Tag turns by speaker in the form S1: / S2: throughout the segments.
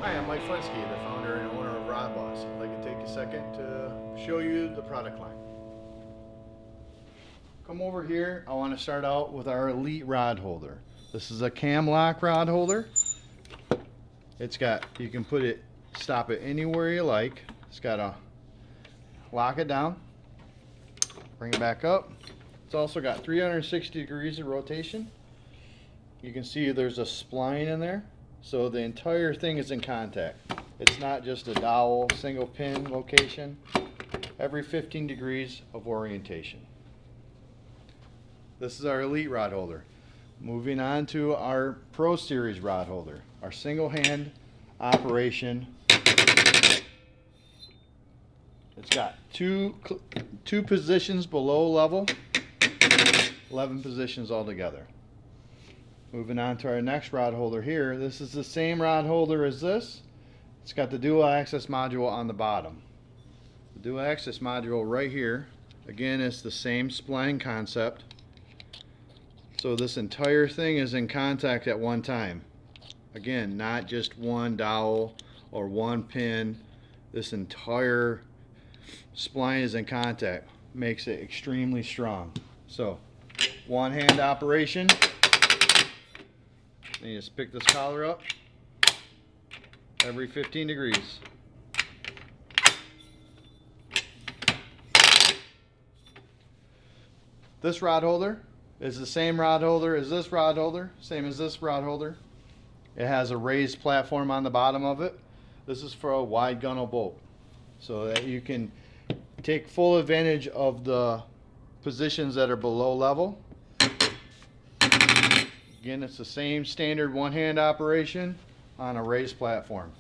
S1: Hi, I'm Mike Flinsky, the founder and owner of Rod Boss. I'd like to take a second to show you the product line. Come over here. I want to start out with our Elite rod holder. This is a cam lock rod holder. It's got, you can put it, stop it anywhere you like. It's got a lock it down, bring it back up. It's also got 360 degrees of rotation. You can see there's a spline in there, so the entire thing is in contact. It's not just a dowel, single pin location. Every 15 degrees of orientation. This is our Elite rod holder. Moving on to our Pro Series rod holder, our single hand operation. It's got two positions below level, 11 positions altogether. Moving on to our next rod holder here. This is the same rod holder as this. It's got the dual access module on the bottom. The dual access module right here, again, is the same spline concept. So this entire thing is in contact at one time. Again, not just one dowel or one pin. This entire spline is in contact. Makes it extremely strong. So, one hand operation. And you just pick this collar up every 15 degrees. This rod holder is the same rod holder as this rod holder, same as this rod holder. It has a raised platform on the bottom of it. This is for a wide gunnel boat, so that you can take full advantage of the positions that are below level. Again, it's the same standard one-hand operation on a raised platform.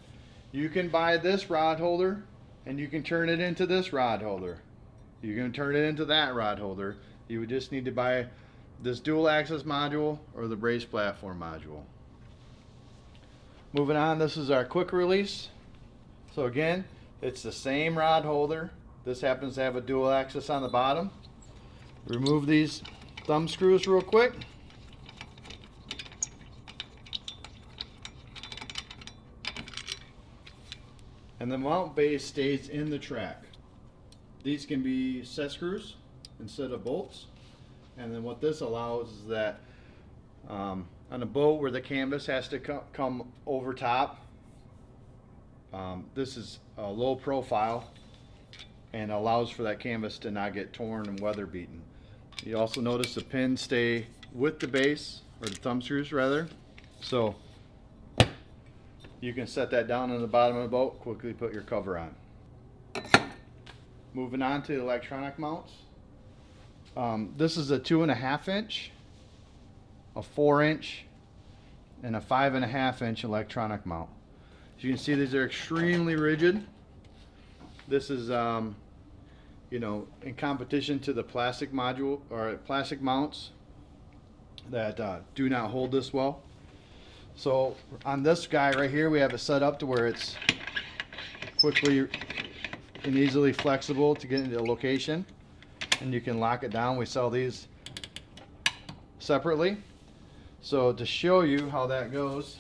S1: You can buy this rod holder and you can turn it into this rod holder. You can turn it into that rod holder. You would just need to buy this dual access module or the raised platform module. Moving on, this is our quick release. So again, it's the same rod holder. This happens to have a dual access on the bottom. Remove these thumb screws real quick. And the mount base stays in the track. These can be set screws instead of bolts. And then what this allows is that on a boat where the canvas has to come over top, this is a low profile and allows for that canvas to not get torn and weather beaten. You also notice the pins stay with the base, or the thumb screws rather. So you can set that down on the bottom of the boat, quickly put your cover on. Moving on to electronic mounts. This is a 2.5 inch, a 4 inch, and a 5.5 inch electronic mount. As you can see, these are extremely rigid. This is, you know, in competition to the plastic module or plastic mounts that do not hold this well. So on this guy right here, we have it set up to where it's quickly and easily flexible to get into a location, and you can lock it down. We sell these separately. So to show you how that goes,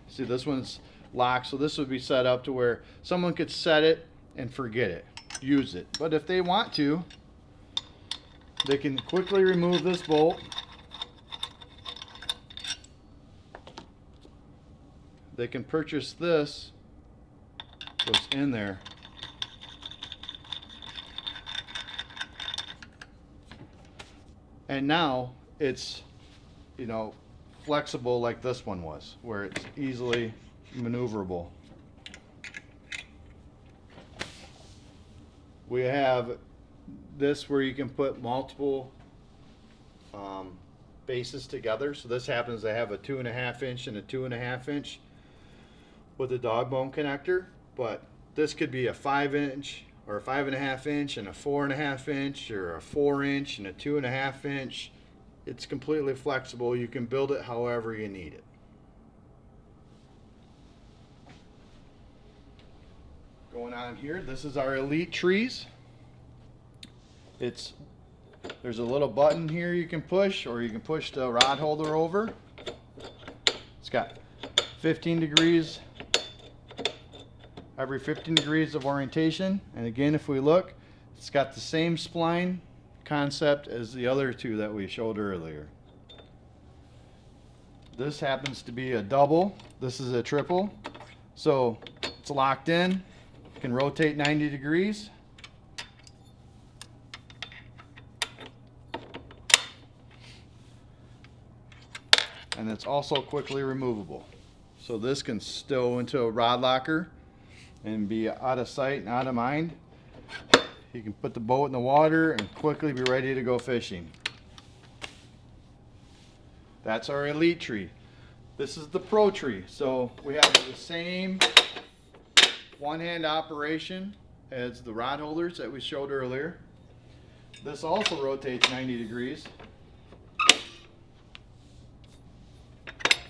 S1: see, this one's locked, so this would be set up to where someone could set it and forget it, use it. But if they want to, they can quickly remove this bolt. They can purchase this, goes in there. And now it's, you know, flexible like this one was, where it's easily maneuverable. We have this where you can put multiple bases together. So this happens to have a 2.5 inch and a 2.5 inch with a dog bone connector, but this could be a 5 inch or a 5.5 inch and a 4.5 inch, or a 4 inch and a 2.5 inch. It's completely flexible. You can build it however you need it. Going on here, this is our Elite trees. There's a little button here you can push, or you can push the rod holder over. It's got 15 degrees, every 15 degrees of orientation. And again, if we look, it's got the same spline concept as the other two that we showed earlier. This happens to be a double. This is a triple. So it's locked in. You can rotate 90 degrees. And it's also quickly removable. So this can stow into a rod locker and be out of sight and out of mind. You can put the boat in the water and quickly be ready to go fishing. That's our Elite tree. This is the Pro tree. So we have the same one-hand operation as the rod holders that we showed earlier. This also rotates 90 degrees.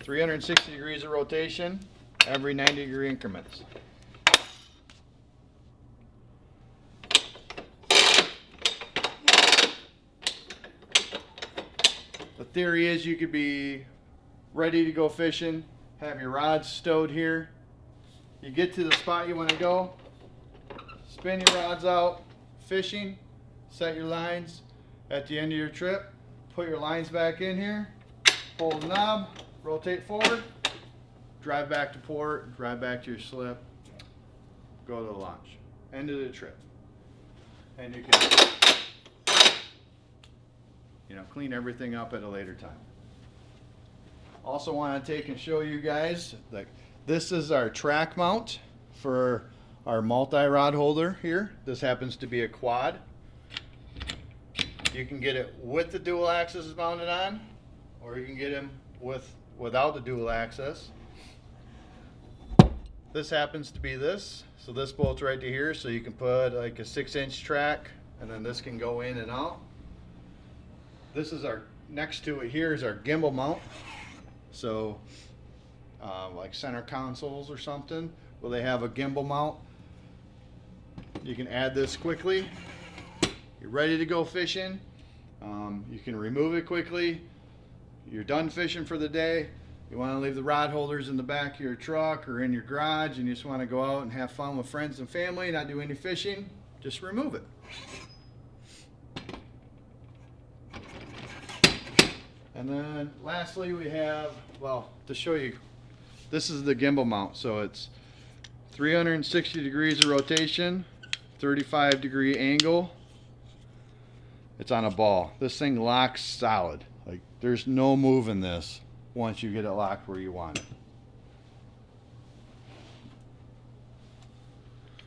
S1: 360 degrees of rotation every 90 degree increments. The theory is you could be ready to go fishing, have your rods stowed here. You get to the spot you want to go, spin your rods out, fishing, set your lines. At the end of your trip, put your lines back in here, pull the knob, rotate forward, drive back to port, drive back to your slip, go to the launch. End of the trip. And you can, clean everything up at a later time. Also want to take and show you guys that this is our track mount for our multi-rod holder here. This happens to be a quad. You can get it with the dual axis mounted on, or you can get them without the dual axis. This happens to be this. So this bolts right to here, so you can put like a 6-inch track, and then this can go in and out. This is our, next to it here is our gimbal mount. So like center consoles or something where they have a gimbal mount. You can add this quickly. You're ready to go fishing. You can remove it quickly. You're done fishing for the day. You want to leave the rod holders in the back of your truck or in your garage, and you just want to go out and have fun with friends and family, not do any fishing, just remove it. And then lastly we have, well, to show you, this is the gimbal mount. So it's 360 degrees of rotation, 35 degree angle. It's on a ball. This thing locks solid. Like there's no moving this once you get it locked where you want it.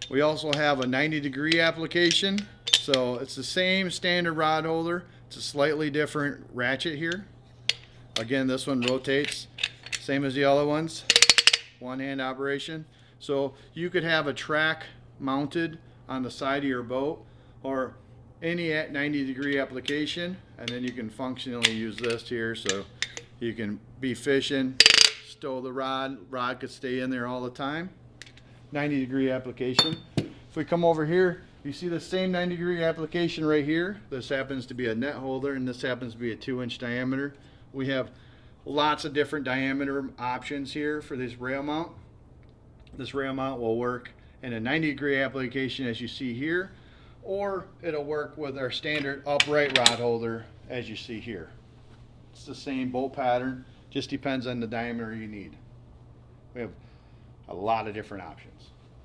S1: We also have a 90 degree application. So it's the same standard rod holder. It's a slightly different ratchet here. Again, this one rotates, same as the other ones, one-hand operation. So you could have a track mounted on the side of your boat or any 90 degree application, and then you can functionally use this here so you can be fishing, stow the rod could stay in there all the time. 90 degree application. If we come over here, you see the same 90 degree application right here. This happens to be a net holder, and this happens to be a 2-inch diameter. We have lots of different diameter options here for this rail mount. This rail mount will work in a 90 degree application as you see here, or it'll work with our standard upright rod holder as you see here. It's the same bolt pattern, just depends on the diameter you need. We have a lot of different options.